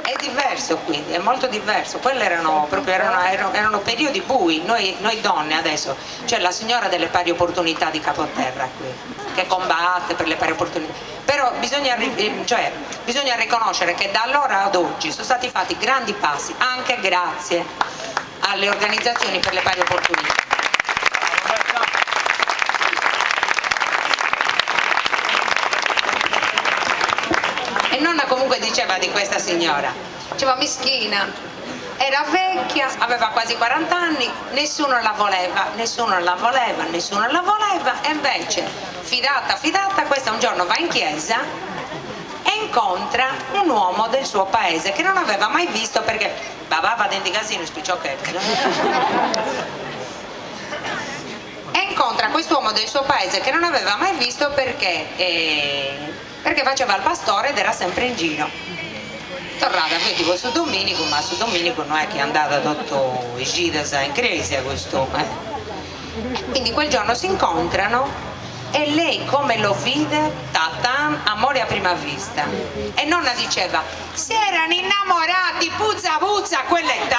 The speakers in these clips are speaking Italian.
È diverso, quindi è molto diverso. Quelli erano periodi bui. Noi donne adesso, c'è la signora delle pari opportunità di Capoterra qui, che combatte per le pari opportunità, però bisogna riconoscere che da allora ad oggi sono stati fatti grandi passi anche grazie alle organizzazioni per le pari opportunità. E nonna comunque diceva di questa signora, diceva mischina, era vecchia, aveva quasi 40 anni, nessuno la voleva, e invece fidata, questa un giorno va in chiesa e incontra un uomo del suo paese che non aveva mai visto, perché va dentro i casini spicciocchetti, e incontra quest'uomo del suo paese che non aveva mai visto perché faceva il pastore ed era sempre in giro. Tornata tipo su Domenico, ma su Domenico non è che è andata tutto i gidas in crisi a questo. Quindi quel giorno si incontrano e lei come lo vide, tatan, amore a prima vista. E nonna diceva, si erano innamorati puzza a quell'età.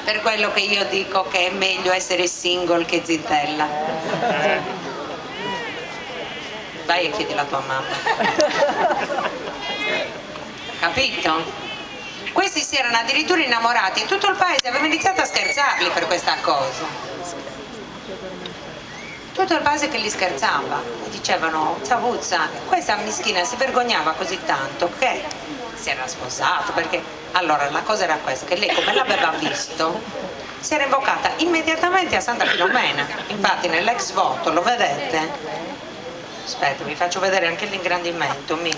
Per quello che io dico che è meglio essere single che zitella. Vai e chiedi alla tua mamma. Capito? Questi si erano addirittura innamorati e tutto il paese aveva iniziato a scherzarli per questa cosa. Tutto il paese che li scherzava e dicevano Zavuzza, questa mischina si vergognava così tanto che si era sposato, perché allora la cosa era questa, che lei come l'aveva visto si era invocata immediatamente a Santa Filomena. Infatti nell'ex voto, lo vedete? Aspetta, vi faccio vedere anche l'ingrandimento di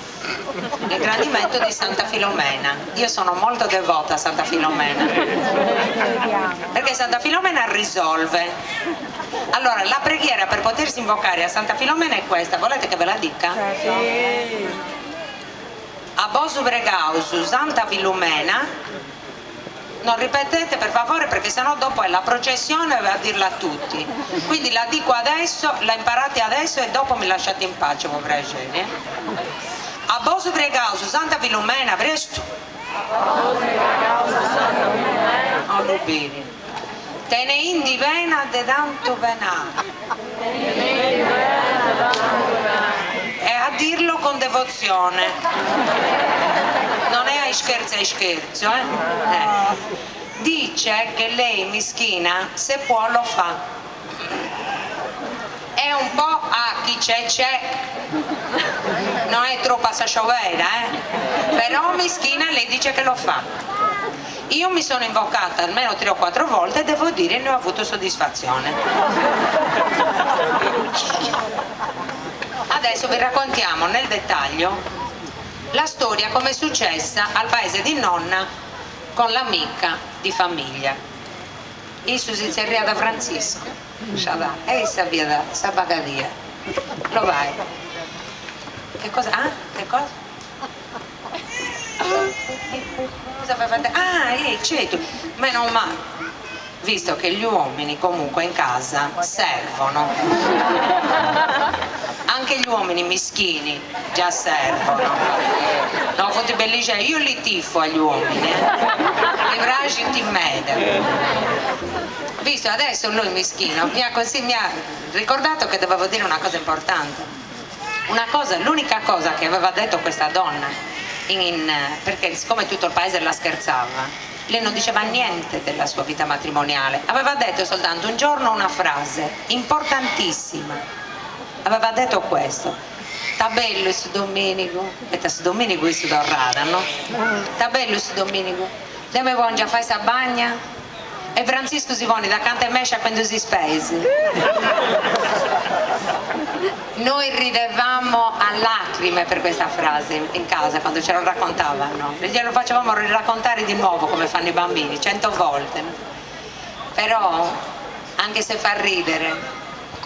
Santa Filomena. Io sono molto devota a Santa Filomena, perché Santa Filomena risolve. Allora, la preghiera per potersi invocare a Santa Filomena è questa, volete che ve la dica? Sì. A Bosu Bregausu, Santa Filomena. Non ripetete per favore, perché sennò dopo è la processione e a dirla a tutti. Quindi la dico adesso, la imparate adesso e dopo mi lasciate in pace, povera gente. A Bosu Bregausu, Santa Filomena, presto. Oh, Lubini. Te ne indi vena de tanto venare. E a dirlo con devozione. Non è a scherzo, Dice che lei mischina, se può lo fa. È un po' a chi c'è, non è troppo a sciovera, però mischina lei dice che lo fa. Io mi sono invocata almeno 3 o 4 volte e devo dire ne ho avuto soddisfazione. Adesso vi raccontiamo nel dettaglio la storia come è successa al paese di nonna con l'amica di famiglia. Isso si serria da Francisco, e sabia da Sabagadia. Lo vai. Che cosa? Che cosa? Cosa fai fate? Certo, meno male. Visto che gli uomini comunque in casa servono, anche gli uomini mischini già servono. No, fate bellissimo, io li tifo agli uomini, i bracci ti mede. Visto adesso lui mischino mi ha ricordato che dovevo dire una cosa importante. L'unica cosa che aveva detto questa donna, perché siccome tutto il paese la scherzava, lei non diceva niente della sua vita matrimoniale, aveva detto soltanto un giorno una frase importantissima, aveva detto questo: sta bello su Domenico, e su Domenico questo dorrada, no? Sta bello su Domenico, dove vuoi già fare sta bagna? E Francisco si pone da canto e mescia quando si spese. Noi ridevamo a lacrime per questa frase in casa quando ce lo raccontavano, glielo facevamo raccontare di nuovo come fanno i bambini 100 volte. Però anche se fa ridere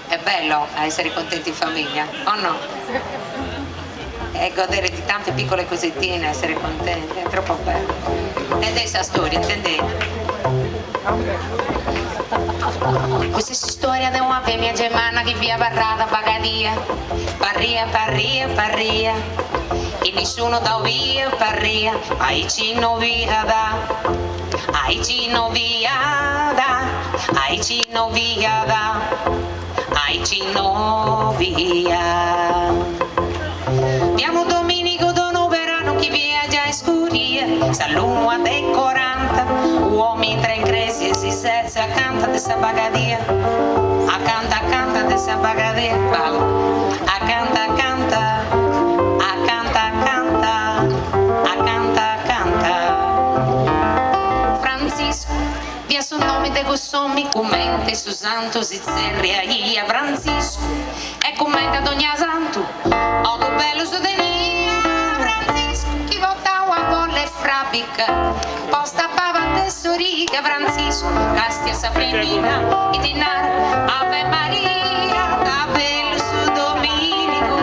è bello essere contenti in famiglia, o no? E godere di tante piccole cosettine, essere contenti, è troppo bello. Intendete questa storia, intendete? Questa è la storia di una femmina germana che via barrata bagadia, parria, e nessuno da via parria, aici no via da, aici no via da, aici no via da, aici no via. Abbiamo Domenico Dono Verano che viaggia in scuria, s'allunga dei 40, uomini entra in crisi e si sezza, canta de sa bagadia, canta de sa bagadia, canta, Francisco, via sul nome de Gossomi, commente su santo si zerria, ia Francisco, e commenta d'ogni santo, o do bello su denia, Francisco, chi votava volle frabica, posta pava tesorica, Francisco, castia sa femina, e dinar, Ave Maria, da bello su Domenico,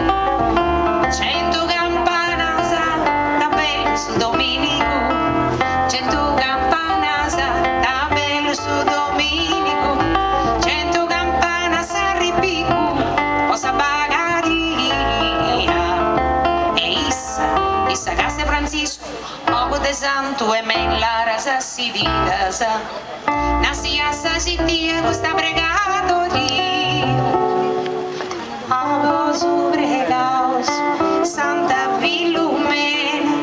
100 campanas, da bello su Domenico, 100 campanas, da bello su Domenico, 100 campanas a ripico, posa bagaria, e issa casta Francisco, poco de santo e men la rasa si vidasa, nasi a sa citia questa pregatoria, a vos ubregaos, Santa Filumena,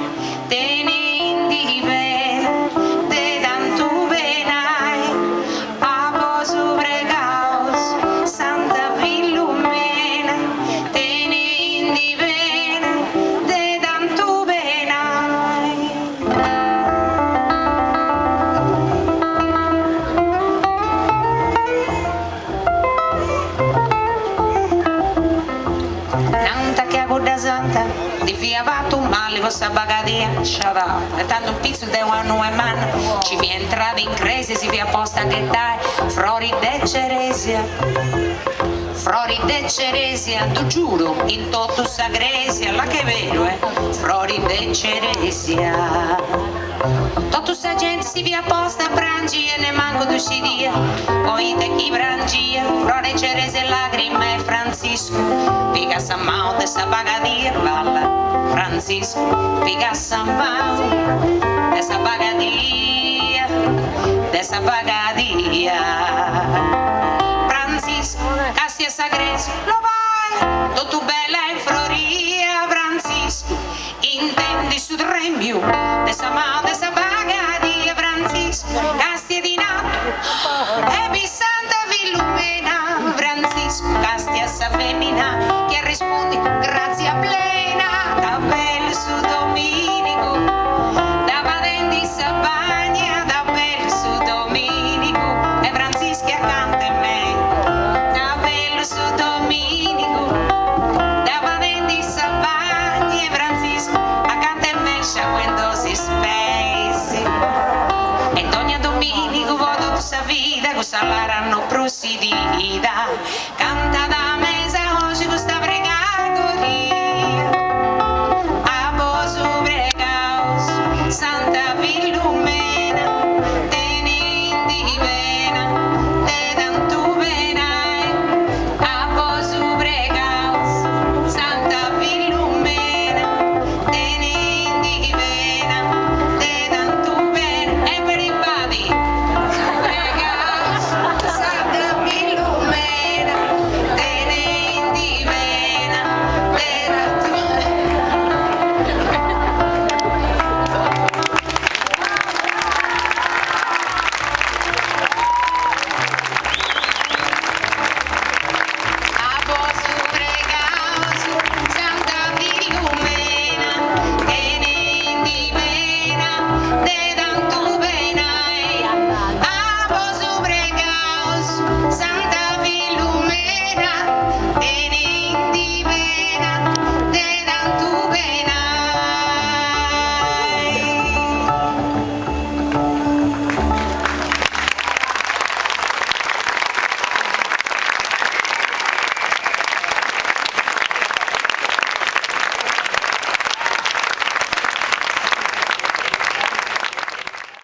tene indi bene, de tanto benai, a vos ubregaos, Santa Filumena, tene indi bene, de tanto benai. Nanta che a guarda santa, di via vatto male questa bagadia, sciava, e tanto un pizzo de anno e man, ci vi entrava in crisi, si vi apposta che dai, frori de Ceresia, frori de Ceresia, tu giuro, in totto sa gresia, la che vero frori de Ceresia. Totto sa gente si vi apposta brangia, ne manco d'usciria, poi te chi brangia, frori Ceresia, lacrime, Francisco, pica sa mano de sa bagadia, balla, Francisco, pica sa mano de sa bagadia, de sa bagadia. Francisco, cassia sa gresia, lo vai, tutto bella in floria, Francisco, intendi su tremio, de sa mano de sa bagadia, Francisco, cassia di nato, e bi Santa Filumena, Francisco, castia sa femmina, che rispondi grazie a plena, da bel su Domenico, da vadenti sa bagna, da bel su Domenico, e Francisco accanto a me, da bel su Domenico, da vadenti sa bagna, e Francisco accanto a me, quando si spesi, e ogni Domenico vodo tu sa vita, cosa l'aranno prosidida,